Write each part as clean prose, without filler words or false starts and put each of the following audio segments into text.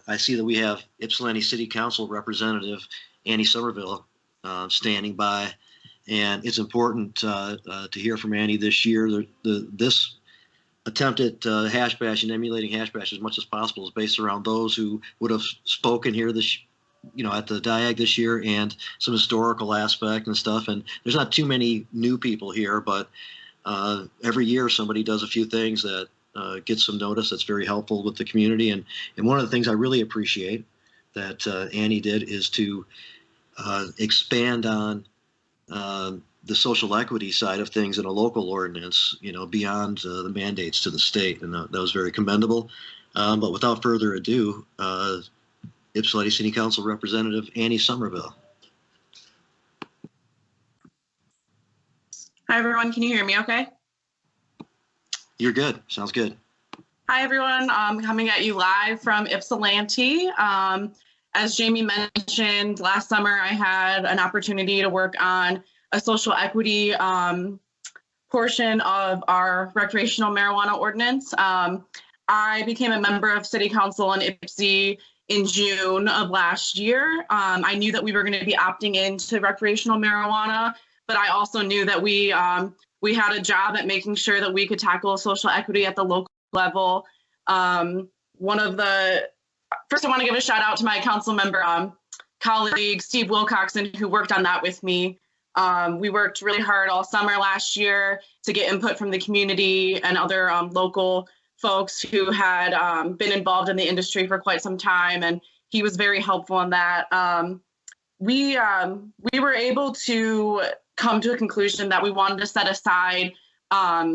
I see that we have Ypsilanti City Council Representative Annie Somerville standing by, and it's important to hear from Annie this year. This attempt at hash bash and emulating hash bash as much as possible is based around those who would have spoken here this, at the diag this year, and some historical aspect and stuff. And there's not too many new people here, but every year somebody does a few things that get some notice that's very helpful with the community. And one of the things I really appreciate that Annie did is to expand on the social equity side of things in a local ordinance, beyond the mandates to the state. And that was very commendable. But without further ado, Ypsilanti City Council Representative Annie Somerville. Hi, everyone. Can you hear me okay? You're good. Sounds good. Hi, everyone. I'm coming at you live from Ypsilanti. As Jamie mentioned, last summer I had an opportunity to work on a social equity portion of our recreational marijuana ordinance. I became a member of City Council in Ypsi in June of last year. I knew that we were going to be opting into recreational marijuana, but I also knew that we had a job at making sure that we could tackle social equity at the local level. First, I want to give a shout out to my council member colleague, Steve Wilcoxon, who worked on that with me. We worked really hard all summer last year to get input from the community and other local folks who had been involved in the industry for quite some time, and he was very helpful in that. We were able to come to a conclusion that we wanted to set aside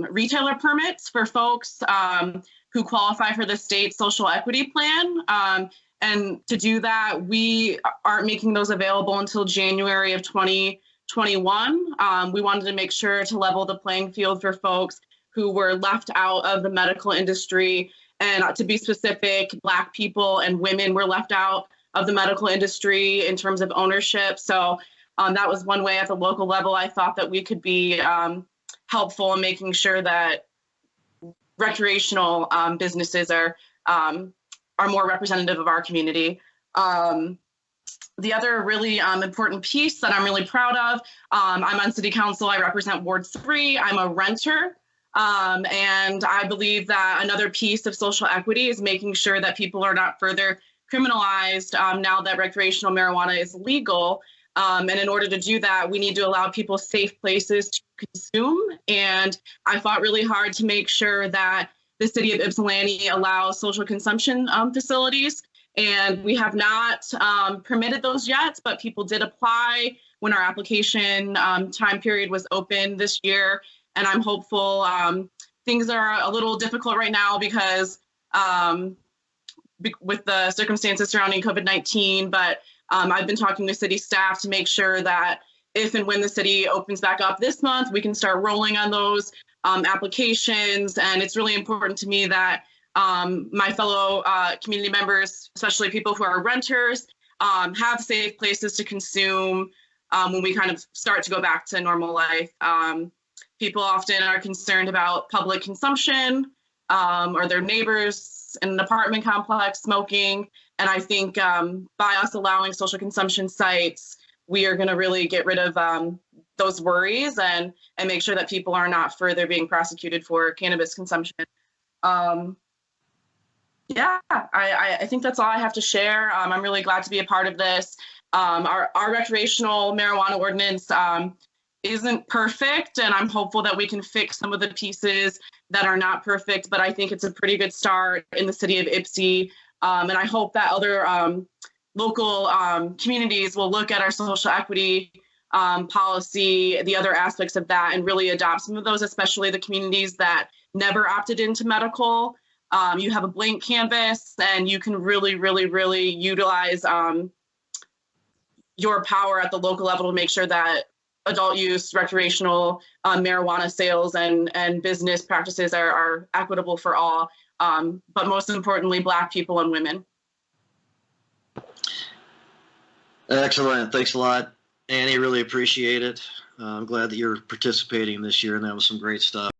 retailer permits for folks who qualify for the state social equity plan. And to do that, we aren't making those available until January of 2021. We wanted to make sure to level the playing field for folks who were left out of the medical industry. And to be specific, Black people and women were left out of the medical industry in terms of ownership. So that was one way at the local level I thought that we could be helpful in making sure that recreational businesses are more representative of our community. The other really important piece that I'm really proud of, I'm on City Council, I represent Ward 3, I'm a renter, and I believe that another piece of social equity is making sure that people are not further criminalized now that recreational marijuana is legal. And in order to do that, we need to allow people safe places to consume. And I fought really hard to make sure that the city of Ypsilanti allows social consumption facilities. And we have not permitted those yet, but people did apply when our application time period was open this year. And I'm hopeful. Things are a little difficult right now because with the circumstances surrounding COVID-19, but I've been talking to city staff to make sure that if and when the city opens back up this month, we can start rolling on those applications. And it's really important to me that my fellow community members, especially people who are renters, have safe places to consume when we kind of start to go back to normal life. People often are concerned about public consumption or their neighbors in an apartment complex smoking. And I think by us allowing social consumption sites, we are going to really get rid of those worries and make sure that people are not further being prosecuted for cannabis consumption. Yeah, I think that's all I have to share. I'm really glad to be a part of this. Our recreational marijuana ordinance isn't perfect, and I'm hopeful that we can fix some of the pieces that are not perfect, but I think it's a pretty good start in the city of Ypsi. And I hope that other local communities will look at our social equity policy, the other aspects of that, and really adopt some of those, especially the communities that never opted into medical. You have a blank canvas, and you can really, really, really utilize your power at the local level to make sure that adult use, recreational marijuana sales and business practices are equitable for all, but most importantly, Black people and women. Excellent. Thanks a lot, Annie, really appreciate it. I'm glad that you're participating this year, and that was some great stuff.